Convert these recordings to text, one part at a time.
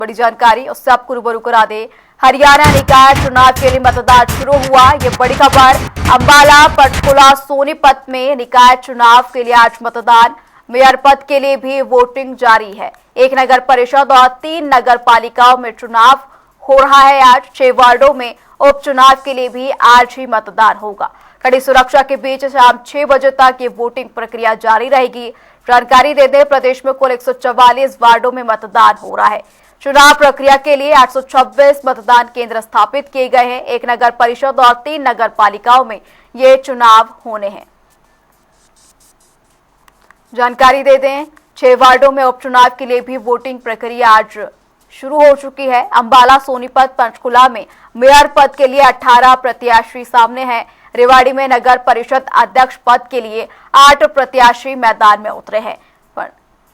बड़ी जानकारी उससे आपको रूबरू करा दे। हरियाणा निकाय चुनाव के लिए मतदान शुरू हुआ, ये बड़ी खबर। अंबाला, पंचकुला, सोनीपत में निकाय चुनाव के लिए आज मतदान। मेयर पद के लिए भी वोटिंग जारी है। 1 नगर परिषद और 3 नगर पालिकाओं में चुनाव हो रहा है। आज 6 वार्डों में उपचुनाव के लिए भी आज ही मतदान होगा। कड़ी सुरक्षा के बीच शाम 6 बजे तक ये वोटिंग प्रक्रिया जारी रहेगी। जानकारी दे दें, प्रदेश में कुल 144 वार्डों में मतदान हो रहा है। चुनाव प्रक्रिया के लिए 826 मतदान केंद्र स्थापित किए गए हैं। 1 नगर परिषद और 3 नगर पालिकाओं में ये चुनाव होने हैं। जानकारी दे दें, 6 वार्डों में उपचुनाव के लिए भी वोटिंग प्रक्रिया आज शुरू हो चुकी है। अंबाला, सोनीपत, पंचकुला में मेयर पद के लिए 18 प्रत्याशी सामने हैं। रेवाड़ी में नगर परिषद अध्यक्ष पद के लिए 8 प्रत्याशी मैदान में उतरे हैं।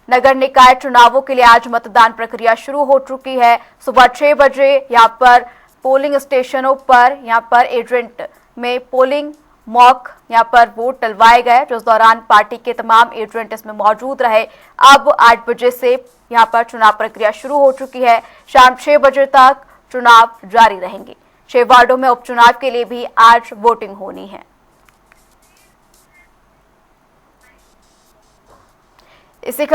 नगर निकाय चुनावों के लिए आज मतदान प्रक्रिया शुरू हो चुकी है। सुबह 6 बजे यहाँ पर पोलिंग स्टेशनों पर एजेंट में पोलिंग मॉक यहाँ पर वोट डलवाए गए, जिस दौरान पार्टी के तमाम एजेंट इसमें मौजूद रहे। अब 8 बजे से यहाँ पर चुनाव प्रक्रिया शुरू हो चुकी है। शाम 6 बजे तक चुनाव जारी रहेंगे। 6 वार्डों में उपचुनाव के लिए भी आज वोटिंग होनी है। इसी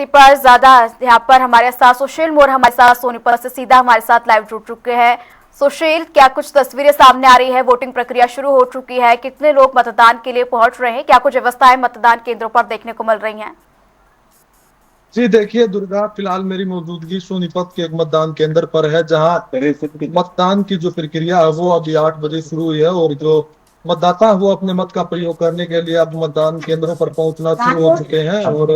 पर ज्यादा यहाँ पर हमारे साथ सुशील मोर हमारे साथ सोनीपत से सीधा हमारे साथ लाइव जुड़ चुके हैं। सुशील, क्या कुछ तस्वीरें सामने आ रही है? वोटिंग प्रक्रिया शुरू हो चुकी है, कितने लोग मतदान के लिए पहुंच रहे हैं? क्या कुछ व्यवस्थाएं मतदान केंद्रों पर देखने को मिल रही हैं? जी देखिए दुर्गा, फिलहाल मेरी मौजूदगी सोनीपत के एक मतदान केंद्र पर है, जहां मतदान की जो प्रक्रिया है वो अभी 8 बजे शुरू हुई है और जो मतदाता है वो अपने मत का प्रयोग करने के लिए अब मतदान केंद्रों पर पहुंचना शुरू हो चुके हैं। और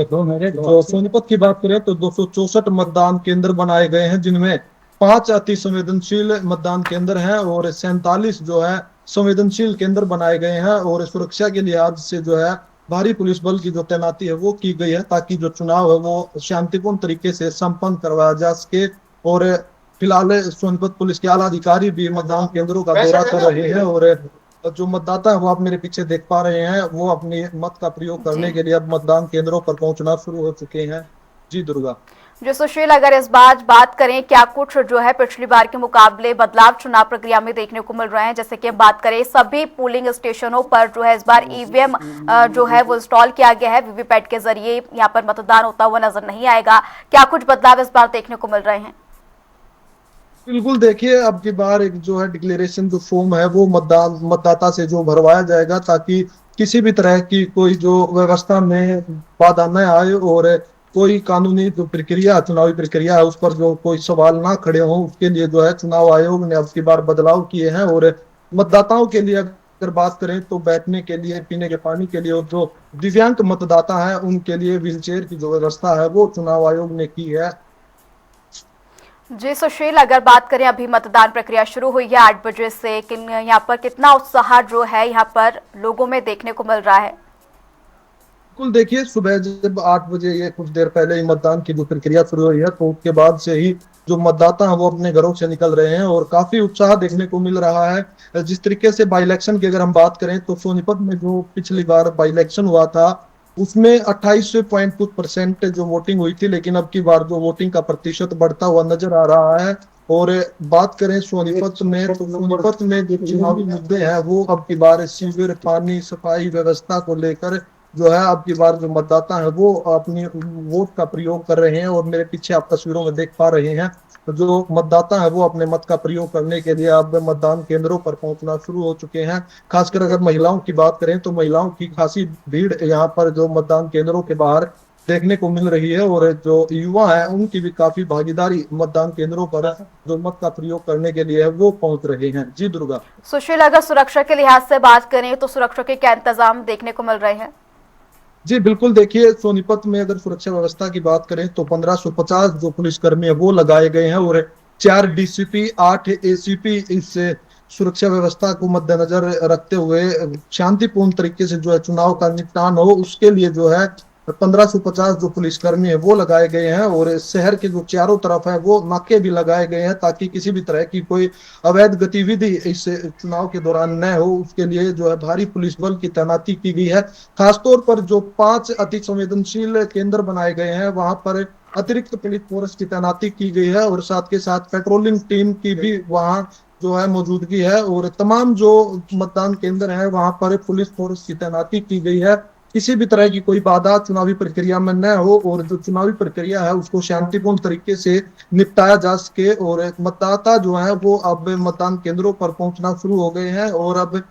जो सोनीपत की बात करें तो 264 मतदान केंद्र बनाए गए हैं, जिनमें 5 अति संवेदनशील मतदान केंद्र हैं और 47 जो है संवेदनशील केंद्र बनाए गए हैं। और सुरक्षा के लिहाज से जो है भारी पुलिस बल की जो तैनाती है वो की गई है, ताकि जो चुनाव है वो शांतिपूर्ण तरीके से संपन्न करवाया जा सके। और फिलहाल सोनीपत पुलिस के आला अधिकारी भी मतदान केंद्रों का दौरा कर रहे हैं और जो मतदाता है वो आप मेरे पीछे देख पा रहे हैं, वो अपनी मत का प्रयोग करने के लिए अब मतदान केंद्रों पर पहुंचना शुरू हो चुके हैं। जी दुर्गा जो सुशील, अगर इस बात करें, क्या कुछ जो है पिछली बार के मुकाबले बदलाव चुनाव प्रक्रिया में देखने को मिल रहे हैं? जैसे कि बात करें, सभी पोलिंग स्टेशनों पर जो है इस बार ईवीएम जो है वो इंस्टॉल किया गया है। वीवीपैट के जरिए यहाँ पर मतदान होता हुआ नजर नहीं आएगा। क्या कुछ बदलाव इस बार देखने को मिल रहे हैं? बिल्कुल, देखिए अब की बार एक जो है डिक्लेरेशन जो फॉर्म है वो मतदाता से जो भरवाया जाएगा, ताकि किसी भी तरह की कोई जो व्यवस्था में बाधा न आए और कोई कानूनी जो प्रक्रिया चुनावी प्रक्रिया है उस पर जो कोई सवाल ना खड़े हो, उसके लिए जो है चुनाव आयोग ने अब की बार बदलाव किए हैं। और मतदाताओं के लिए अगर बात करें तो बैठने के लिए, पीने के पानी के लिए और जो दिव्यांग मतदाता है उनके लिए व्हीलचेयर की जो व्यवस्था है वो चुनाव आयोग ने की है। जी सुशील, अगर बात करें, अभी मतदान प्रक्रिया शुरू हुई है 8 बजे से, यहाँ पर कितना उत्साह जो है यहाँ पर लोगों में देखने को मिल रहा है? बिल्कुल, देखिए सुबह जब 8 बजे, ये कुछ देर पहले ही मतदान की जो प्रक्रिया शुरू हुई है, तो उसके बाद से ही जो मतदाता हैं वो अपने घरों से निकल रहे हैं और काफी उत्साह देखने को मिल रहा है। जिस तरीके से बाई इलेक्शन की अगर हम बात करें तो सोनीपत में जो पिछली बार बाई इलेक्शन हुआ था उसमें 28.2% जो वोटिंग हुई थी, लेकिन अब की बार जो वोटिंग का प्रतिशत बढ़ता हुआ नजर आ रहा है। और बात करें सोनीपत में, तो सोनीपत में जो चुनावी मुद्दे हैं वो अब की बार सीवर, पानी, सफाई व्यवस्था को लेकर जो है अब की बार जो मतदाता है वो अपनी वोट का प्रयोग कर रहे हैं। और मेरे पीछे आप तस्वीरों में देख पा रहे हैं, जो मतदाता है वो अपने मत का प्रयोग करने के लिए अब मतदान केंद्रों पर पहुंचना शुरू हो चुके हैं। खासकर अगर महिलाओं की बात करें तो महिलाओं की खासी भीड़ यहाँ पर जो मतदान केंद्रों के बाहर देखने को मिल रही है। और जो युवा है उनकी भी काफी भागीदारी मतदान केंद्रों पर जो मत का प्रयोग करने के लिए है वो पहुंच रहे हैं। जी दुर्गा। सुशील, अगर सुरक्षा के लिहाज से बात करें तो सुरक्षा के क्या इंतजाम देखने को मिल रहे हैं? जी बिल्कुल, देखिए सोनीपत में अगर सुरक्षा व्यवस्था की बात करें तो 1550 जो पुलिसकर्मी है वो लगाए गए हैं और 4 डीसीपी, 8 एसीपी इस सुरक्षा व्यवस्था को मद्देनजर रखते हुए शांतिपूर्ण तरीके से जो है चुनाव का निपटान हो, उसके लिए जो है 1550 जो पुलिसकर्मी है वो लगाए गए हैं। और शहर के जो चारों तरफ है वो नाके भी लगाए गए हैं, ताकि किसी भी तरह की कोई अवैध गतिविधि इस चुनाव के दौरान न हो, उसके लिए जो है भारी पुलिस बल की तैनाती की गई है। खासतौर पर जो 5 अति संवेदनशील केंद्र बनाए गए हैं वहां पर अतिरिक्त पुलिस फोर्स की तैनाती की गई है और साथ के साथ पेट्रोलिंग टीम की भी वहाँ जो है मौजूदगी है, और तमाम जो मतदान केंद्र है वहां पर पुलिस फोर्स की तैनाती की गई है। किसी भी तरह की कोई बाधा चुनावी प्रक्रिया में न हो, और जो चुनावी प्रक्रिया है उसको शांतिपूर्ण तरीके से निपटाया जा सके। और मतदाता जो है वो अब मतदान केंद्रों पर पहुंचना शुरू हो गए हैं, और अब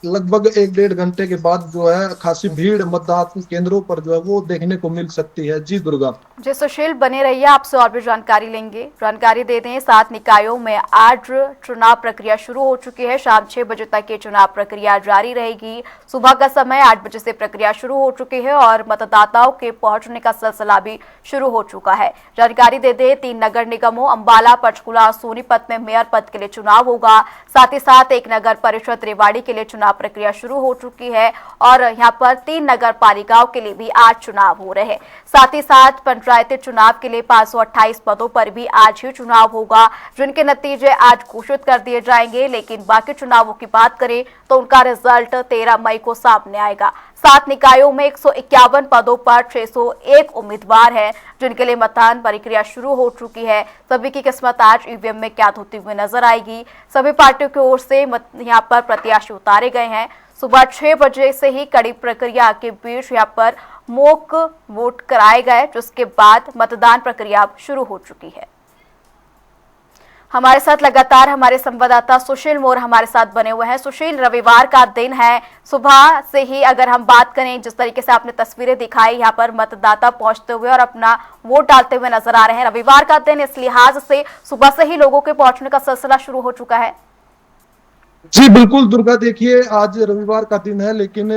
लगभग 1-1.5 घंटे के बाद जो है खासी भीड़ मतदान केंद्रों पर जो है वो देखने को मिल सकती है। जी दुर्गा। जी सुशील, बने रहिए, आपसे और भी जानकारी लेंगे। जानकारी दे दें, 7 निकायों में आज चुनाव प्रक्रिया शुरू हो चुकी है। शाम 6 बजे तक ये चुनाव प्रक्रिया जारी रहेगी। सुबह का समय 8 बजे से प्रक्रिया शुरू हो चुकी है और मतदाताओं के पहुंचने का सिलसिला भी शुरू हो चुका है। जानकारी दे दें, 3 नगर निगमों अंबाला, पंचकुला और सोनीपत में मेयर पद के लिए चुनाव होगा। साथ ही साथ एक नगर परिषद रेवाड़ी के लिए चुनाव प्रक्रिया शुरू हो चुकी है और यहाँ पर 3 नगर पालिकाओं के लिए भी आज चुनाव हो रहे हैं। साथ ही साथ पंचायती चुनाव के लिए 528 पदों पर भी आज ही चुनाव होगा, जिनके नतीजे आज घोषित कर दिए जाएंगे। लेकिन बाकी चुनावों की बात करें तो उनका रिजल्ट 13 मई को सामने आएगा। 7 निकायों में 151 पदों पर 601 उम्मीदवार हैं, जिनके लिए मतदान प्रक्रिया शुरू हो चुकी है। सभी की किस्मत आज ईवीएम में कैद होती हुई नजर आएगी। सभी पार्टियों की ओर से यहाँ पर प्रत्याशी उतारे गए हैं। सुबह 6 बजे से ही कड़ी प्रक्रिया के बीच यहाँ पर मॉक वोट कराए गए, जिसके बाद मतदान प्रक्रिया शुरू हो चुकी है। हमारे साथ लगातार हमारे संवाददाता सुशील मोर हमारे साथ बने हुए हैं। सुशील, रविवार का दिन है, सुबह से ही अगर हम बात करें, जिस तरीके से आपने तस्वीरें दिखाई, यहाँ पर मतदाता पहुंचते हुए और अपना वोट डालते हुए नजर आ रहे हैं। रविवार का दिन, इस लिहाज से सुबह से ही लोगों के पहुंचने का सिलसिला शुरू हो चुका है। जी बिल्कुल दुर्गा, देखिए आज रविवार का दिन है, लेकिन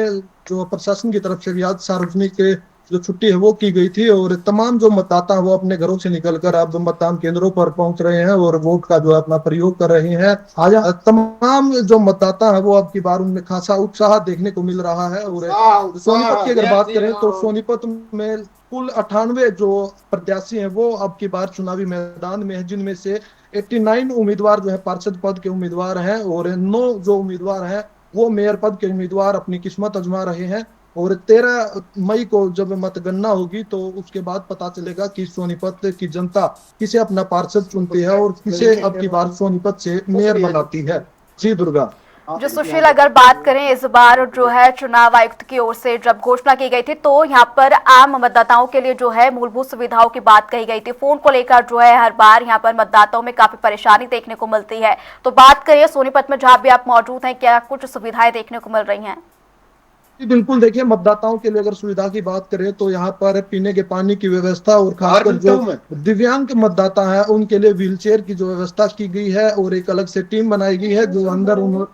जो प्रशासन की तरफ से भी आज सार्वजनिक जो छुट्टी है वो की गई थी, और तमाम जो मतदाता वो अपने घरों से निकलकर अब मतदान केंद्रों पर पहुंच रहे हैं और वोट का जो है अपना प्रयोग कर रहे हैं। आज तमाम जो मतदाता है वो अब की बार उनमें खासा उत्साह देखने को मिल रहा है। और सोनीपत की अगर बात करें तो सोनीपत में कुल 98 जो प्रत्याशी हैं वो अब की बार चुनावी मैदान में है, जिनमें से 89 उम्मीदवार जो है पार्षद पद के उम्मीदवार हैं, और 9 जो उम्मीदवार हैं वो मेयर पद के उम्मीदवार अपनी किस्मत आजमा रहे हैं। और 13 मई को जब मतगणना होगी तो उसके बाद पता चलेगा कि सोनीपत की जनता किसे अपना पार्षद चुनती है और किसे अब की बार सोनीपत से मेयर बनाती है। जी दुर्गा। जो सुशील, अगर बात करें इस बार जो है चुनाव आयुक्त की ओर से जब घोषणा की गई थी तो यहाँ पर आम मतदाताओं के लिए जो है मूलभूत सुविधाओं की बात कही गई थी। फोन को लेकर जो है हर बार यहाँ पर मतदाताओं में काफी परेशानी देखने को मिलती है। तो बात करिए सोनीपत में जहाँ भी आप मौजूद हैं, क्या कुछ सुविधाएं देखने को मिल रही हैं? बिल्कुल, देखिए मतदाताओं के लिए अगर सुविधा की बात करें तो यहाँ पर पीने के पानी की व्यवस्था, और खासकर जो दिव्यांग मतदाता है उनके लिए व्हीलचेयर की जो व्यवस्था की गई है, और एक अलग से टीम बनाई गई है जो अंदर उन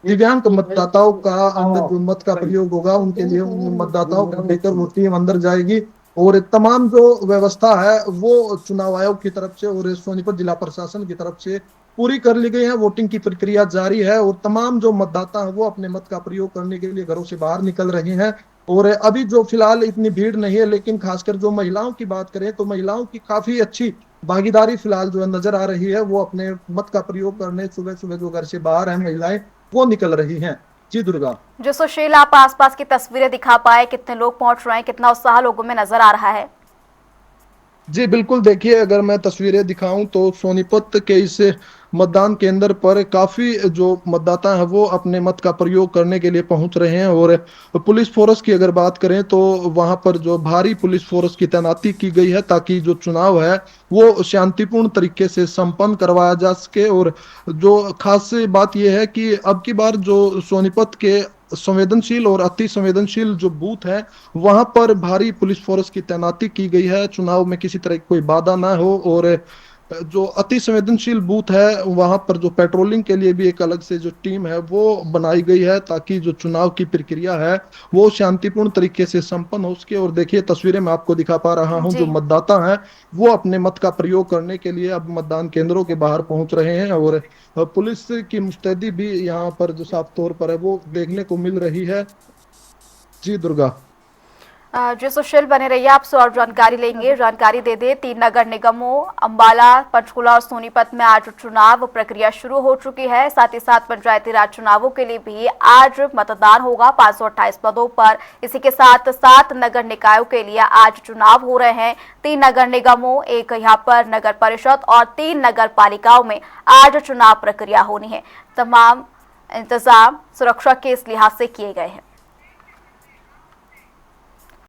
दिव्यांग मतदाताओं का अंदर जो मत का प्रयोग होगा उनके लिए उन मतदाताओं को लेकर वो टीम अंदर जाएगी। और तमाम जो व्यवस्था है वो चुनाव आयोग की तरफ से और सोनीपत जिला प्रशासन की तरफ से पूरी कर ली गई है। वोटिंग की प्रक्रिया जारी है और तमाम जो मतदाता हैं वो अपने मत का प्रयोग करने के लिए घरों से बाहर निकल रहे हैं। और अभी जो फिलहाल इतनी भीड़ नहीं है, लेकिन खासकर जो महिलाओं की बात करें तो महिलाओं की काफी अच्छी भागीदारी फिलहाल जो है नजर आ रही है। वो अपने मत का प्रयोग करने सुबह सुबह जो घर से बाहर है महिलाएं वो निकल रही हैं। जी दुर्गा। जो सुशील, आप आसपास की तस्वीरें दिखा पाए, कितने लोग पहुंच रहे हैं, कितना उत्साह लोगों में नजर आ रहा है? जी बिल्कुल, देखिए अगर मैं तस्वीरें दिखाऊं तो सोनीपत के इस मतदान केंद्र पर काफी जो मतदाता हैं वो अपने मत का प्रयोग करने के लिए पहुंच रहे हैं। और पुलिस फोर्स की अगर बात करें तो वहां पर जो भारी पुलिस फोर्स की तैनाती की गई है ताकि जो चुनाव है वो शांतिपूर्ण तरीके से संपन्न करवाया जा सके। और जो खास बात यह है कि अब की बार जो सोनीपत के संवेदनशील और अति संवेदनशील जो बूथ है वहां पर भारी पुलिस फोर्स की तैनाती की गई है, चुनाव में किसी तरह की कोई बाधा ना हो। और जो अति संवेदनशील बूथ है वहां पर जो पेट्रोलिंग के लिए भी एक अलग से जो टीम है वो बनाई गई है ताकि जो चुनाव की प्रक्रिया है वो शांतिपूर्ण तरीके से संपन्न हो सके। और देखिए तस्वीरें मैं आपको दिखा पा रहा हूं, जो मतदाता हैं वो अपने मत का प्रयोग करने के लिए अब मतदान केंद्रों के बाहर पहुंच रहे हैं। और पुलिस की मुस्तैदी भी यहाँ पर जो साफ तौर पर है वो देखने को मिल रही है। जी दुर्गा। जी सुशील, बने रहिए, आपसे और जानकारी लेंगे। जानकारी दे दें, 3 नगर निगमों अंबाला, पंचकुला और सोनीपत में आज चुनाव प्रक्रिया शुरू हो चुकी है। साथ ही साथ पंचायती राज चुनावों के लिए भी आज मतदान होगा 528 पदों पर। इसी के साथ 7 नगर निकायों के लिए आज चुनाव हो रहे हैं। 3 नगर निगमों, एक यहाँ पर नगर परिषद और 3 नगर पालिकाओं में आज चुनाव प्रक्रिया होनी है। तमाम इंतजाम सुरक्षा के इस लिहाज से किए गए हैं।